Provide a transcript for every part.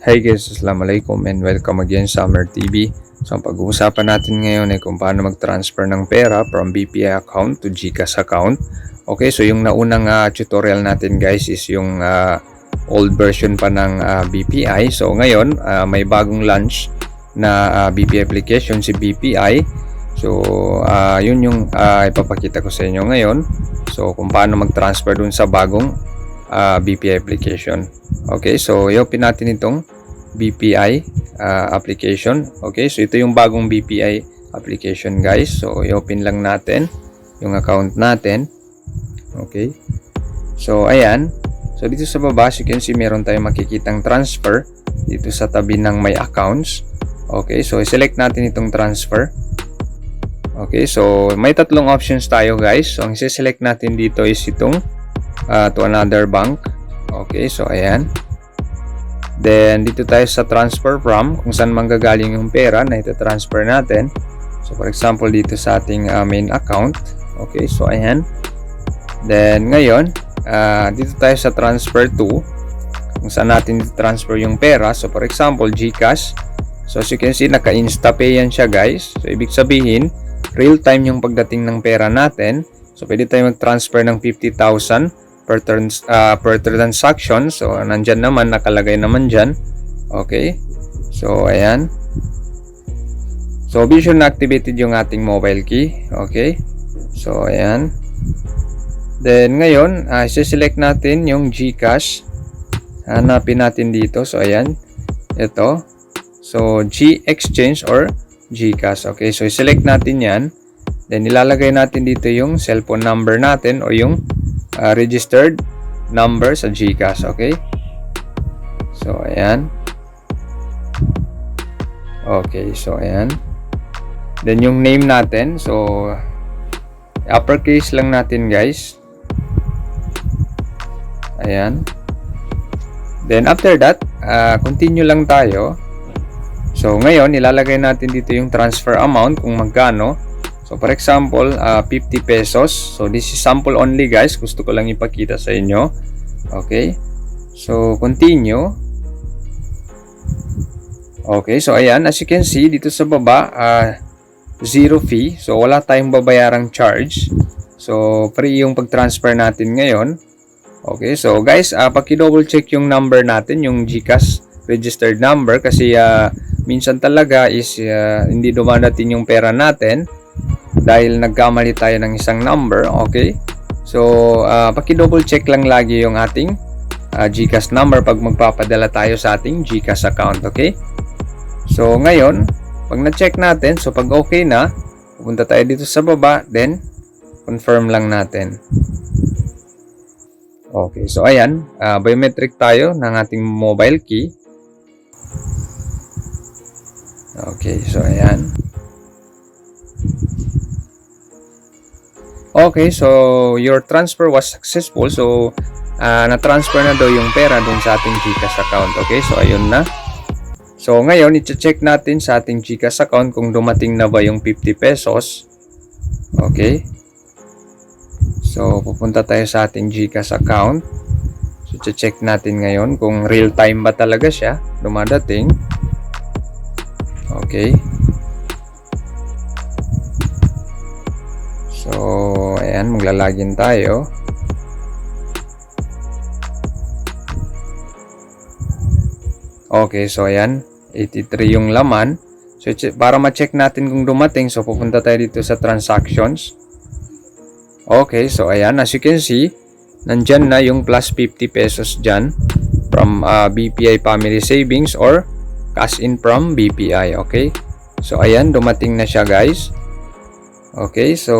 Hey guys, Assalamualaikum and welcome again sa Amer TV. So, ang pag-uusapan natin ngayon ay kung paano mag-transfer ng pera from BPI account to GCash account. Okay, so yung naunang tutorial natin guys is yung old version pa ng BPI. So, ngayon may bagong launch na BPI application si BPI. So, yun yung ipapakita ko sa inyo ngayon. So, kung paano mag-transfer dun sa bagong BPI application. Okay, so i-open natin itong BPI application. Okay, so ito yung bagong BPI application guys. So i-open lang natin yung account natin. Okay, so ayan. So dito sa baba, as you can see, meron tayong makikitang transfer dito sa tabi ng my accounts. Okay, so i-select natin itong transfer. Okay, so may tatlong options tayo guys. So ang i-select natin dito is itong to another bank. Okay, so ayan. Then dito tayo sa transfer from, kung saan manggagaling yung pera na ito-transfer natin. So for example dito sa ating main account. Okay, so ayan. Then ngayon dito tayo sa transfer to, kung saan natin transfer yung pera. So for example GCash. So as you can see, naka-instapay yan siya guys. So ibig sabihin real time yung pagdating ng pera natin. So pwede tayo mag-transfer ng 50,000 per transaction. So nandyan naman, nakalagay naman dyan. Okay, so ayan. So be sure na activated yung ating mobile key. Okay, so ayan. Then ngayon select natin yung GCash. Hanapin natin dito. So ayan, ito. So G Exchange or GCash. Okay, so select natin yan. Then ilalagay natin dito yung cellphone number natin o yung registered number sa GCash. Okay, so ayan. Okay, so ayan. Then yung name natin, so uppercase lang natin guys. Ayan. Then after that continue lang tayo. So ngayon ilalagay natin dito yung transfer amount kung magkano. So for example, 50 pesos. So this is sample only guys. Gusto ko lang ipakita sa inyo. Okay. So continue. Okay, so ayan, as you can see dito sa baba, zero fee. So wala tayong babayarang charge. So free yung pag-transfer natin ngayon. Okay, so guys, paki-double check yung number natin, yung GCash registered number kasi minsan talaga is hindi dumadating yung pera natin dahil nagkamali tayo ng isang number. Okay, so paki-double check lang lagi yung ating GCash number pag magpapadala tayo sa ating GCash account. Okay, so ngayon pag na-check natin, so pag okay na, pupunta tayo dito sa baba, then confirm lang natin. Okay, so ayan, biometric tayo ng ating mobile key. Okay, so ayan. Okay, so your transfer was successful. So na-transfer na daw yung pera dun sa ating GCash account. Okay, so ayun na. So ngayon i-check natin sa ating GCash account kung dumating na ba yung 50 pesos. Okay, so pupunta tayo sa ating GCash account. So i-check natin ngayon kung real time ba talaga siya dumadating. Okay, so ayan, maglalagin tayo. Okay, so ayan, 83 yung laman. So para ma-check natin kung dumating, so pupunta tayo dito sa transactions. Okay, so ayan, as you can see, nandyan na yung plus 50 pesos dyan from BPI Family Savings or cash in from BPI. Okay, so ayan, dumating na siya guys. Okay, so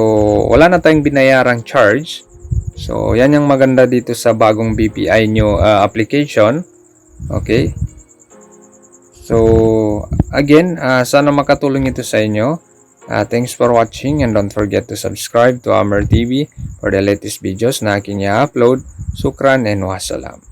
wala na tayong binayarang charge. So yan yung maganda dito sa bagong BPI new application. Okay, so again, sana makatulong ito sa inyo. Thanks for watching and don't forget to subscribe to Amer TV for the latest videos na aking i-upload. Sukran and wassalam.